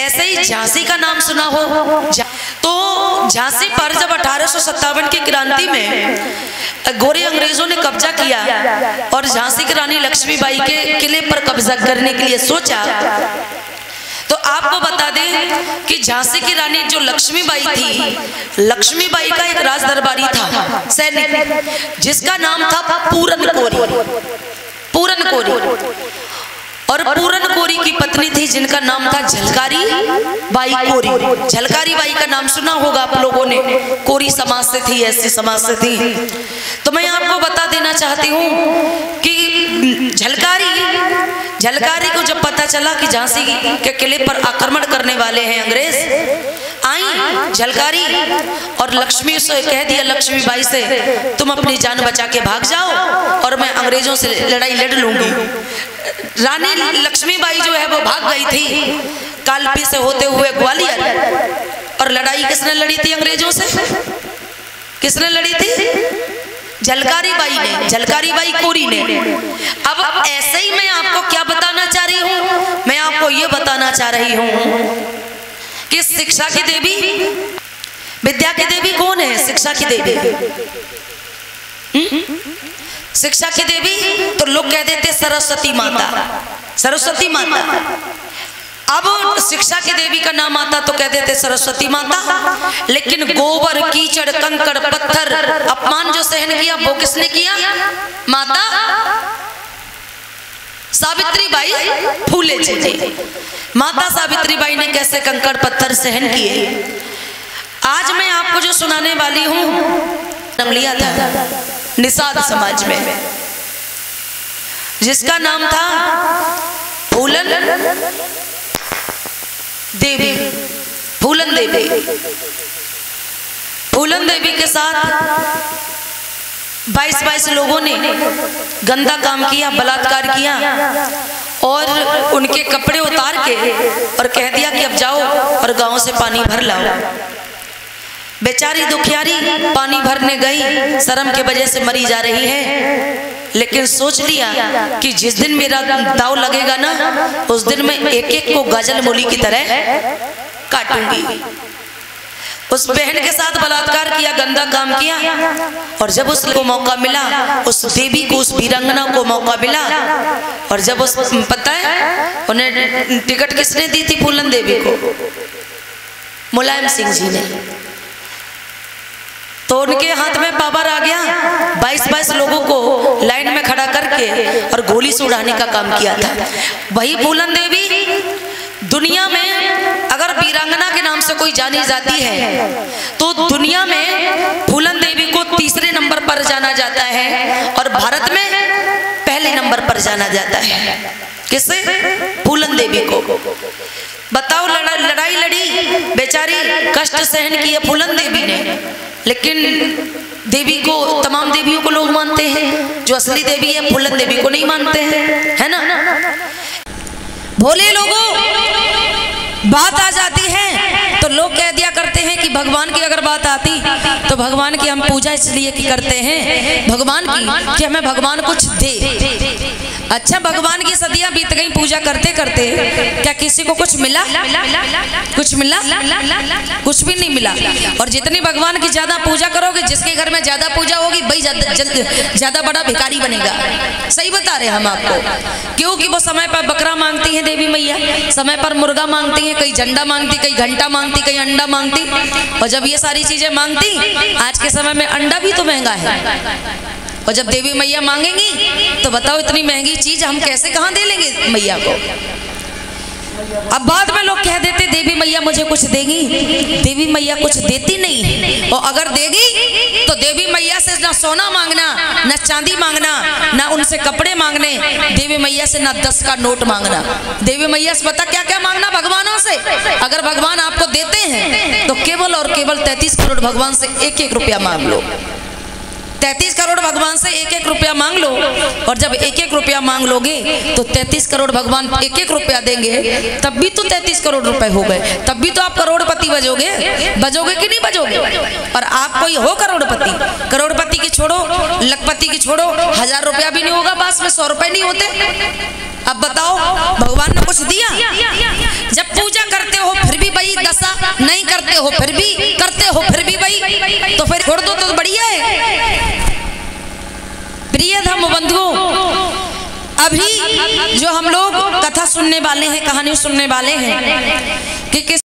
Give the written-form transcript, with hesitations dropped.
ऐसे ही झांसी का नाम सुना हो। तो झांसी पर जब 1857 की क्रांति में गोरे अंग्रेजों ने कब्जा किया और झांसी की रानी लक्ष्मीबाई के किले पर कब्जा करने के लिए सोचा, तो आपको बता दें कि झांसी की रानी जो लक्ष्मीबाई थी, लक्ष्मीबाई का एक राज दरबारी था सैनिक, जिसका नाम था पूरन कोरी। पूरन कोरी और पूरन कोरी की पत्नी थी जिनका नाम था झलकारी बाई कोरी। झलकारी बाई का नाम सुना होगा आप लोगों ने, कोरी समाज से थी, ऐसी समाज से थी। तो मैं आपको बता देना चाहती हूँ कि झलकारी को जब पता चला कि झांसी के किले पर आक्रमण करने वाले हैं अंग्रेज, आई झलकारी और लक्ष्मी से कह दिया, लक्ष्मीबाई से, तुम अपनी जान बचा के भाग जाओ और मैं अंग्रेजों से लड़ाई लड़ लूंगी। रानी लक्ष्मीबाई जो है वो भाग गई थी कालपी से होते हुए ग्वालियर, और लड़ाई किसने लड़ी थी अंग्रेजों से? किसने लड़ी थी? झलकारी बाई ने, झलकारी बाई कोरी ने। अब ऐसे ही मैं आपको क्या बताना चाह रही हूँ, मैं आपको ये बताना चाह रही हूँ कि शिक्षा की देवी, विद्या की देवी कौन है? शिक्षा की देवी। शिक्षा की देवी तो लोग कह देते सरस्वती माता, सरस्वती माता। अब शिक्षा की देवी का नाम आता तो कह देते सरस्वती माता, लेकिन गोबर कीचड़ कंकड़ पत्थर अपमान जो सहन किया वो किसने किया? माता सावित्रीबाई फूले जी। माता सावित्रीबाई ने कैसे कंकड़ पत्थर सहन किए, आज मैं आपको जो सुनाने वाली हूँ, जन्म लिया था निषाद समाज में, जिसका नाम था फूलन देवी। फूलन देवी, फूलन देवी के साथ 22 लोगों ने गंदा काम किया, बलात्कार किया और उनके कपड़े उतार के और कह दिया कि अब जाओ और गांव से पानी भर लाओ। बेचारी दुखियारी पानी भरने गई, शर्म के वजह से मरी जा रही है, लेकिन सोच लिया कि जिस दिन मेरा दाव लगेगा ना, उस दिन मैं एक एक को गाजल मूली की तरह काटूंगी। उस बहन के साथ बलात्कार किया, गंदा काम किया, और जब उसको मौका मिला, उस देवी को, उस वीरांगना को मौका मिला, और जब उस पता है उन्हें टिकट किसने दी थी? फूलन देवी को मुलायम सिंह जी ने। तो उनके हाथ में पावर आ गया, 22 लोगों को लाइन में खड़ा करके और गोली से उड़ाने का काम किया था। वही फूलन देवी दुनिया में अगर वीरांगना के नाम से कोई जानी जाती है तो दुनिया में फूलन देवी को तीसरे नंबर पर जाना जाता है और भारत में पहले नंबर पर जाना जाता है। किससे? फूलन देवी को। बताओ, लड़ाई लड़ी, बेचारी कष्ट सहन किया फूलन देवी ने, लेकिन देवी को, तमाम देवियों को लोग मानते हैं, जो असली देवी है फूलन देवी को नहीं मानते हैं, है ना? भोले लोगों, बात आ जाती है तो लोग कह दिया करते हैं कि भगवान की अगर बात आती तो भगवान की हम पूजा इसलिए की करते हैं, भगवान की, कि हमें भगवान कुछ दे। अच्छा, भगवान की सदियां बीत गई पूजा करते करते, क्या किसी को कुछ मिला? कुछ मिला? कुछ भी नहीं मिला। और जितनी भगवान की ज्यादा पूजा करोगे, जिसके घर में ज्यादा पूजा होगी वही ज्यादा बड़ा भिखारी बनेगा। सही बता रहे हम आपको, क्योंकि वो समय पर बकरा मांगती है देवी मैया, समय पर मुर्गा मांगती है, कई झंडा मांगती, कई घंटा मांगती, कई अंडा मांगती। और जब ये सारी चीजें मांगती, आज के समय में अंडा भी तो महंगा है, और जब देवी मैया मांगेंगी तो बताओ इतनी महंगी चीज हम कैसे, कहाँ दे लेंगे मैया को? अब बाद में लोग कह देते देवी मैया मुझे कुछ देगी, देवी मैया कुछ देती नहीं, और अगर देगी तो देवी मैया से ना सोना मांगना, ना चांदी मांगना, ना उनसे कपड़े मांगने, देवी मैया से ना 10 का नोट मांगना। देवी मैया से पता क्या क्या मांगना? भगवानों से। अगर भगवान आपको देते हैं तो केवल और केवल 33 करोड़ भगवान से 1-1 रुपया मांग लो। 33 करोड़ भगवान से 1-1 रुपया मांग लो, और जब 1-1 रुपया मांग लोगे तो 33 करोड़ भगवान 1-1 रुपया देंगे, तब भी तो 33 करोड़ रुपए हो गए, तब भी तो आप करोड़पति बजोगे। बजोगे कि नहीं बजोगे? और आप कोई हो करोड़पति, करोड़पति की छोड़ो, लखपति की छोड़ो, 1000 रुपया भी नहीं होगा, पास में 100 रुपए नहीं होते। अब बताओ, भगवान ने कुछ दिया? जब पूजा करते हो नहीं करते हो फिर भी, करते हो फिर भी भाई, तो फिर छोड़ दो तो बढ़िया है। प्रिय धर्म बंधुओं, अभी जो हम लोग कथा सुनने वाले हैं, कहानी सुनने वाले हैं कि किस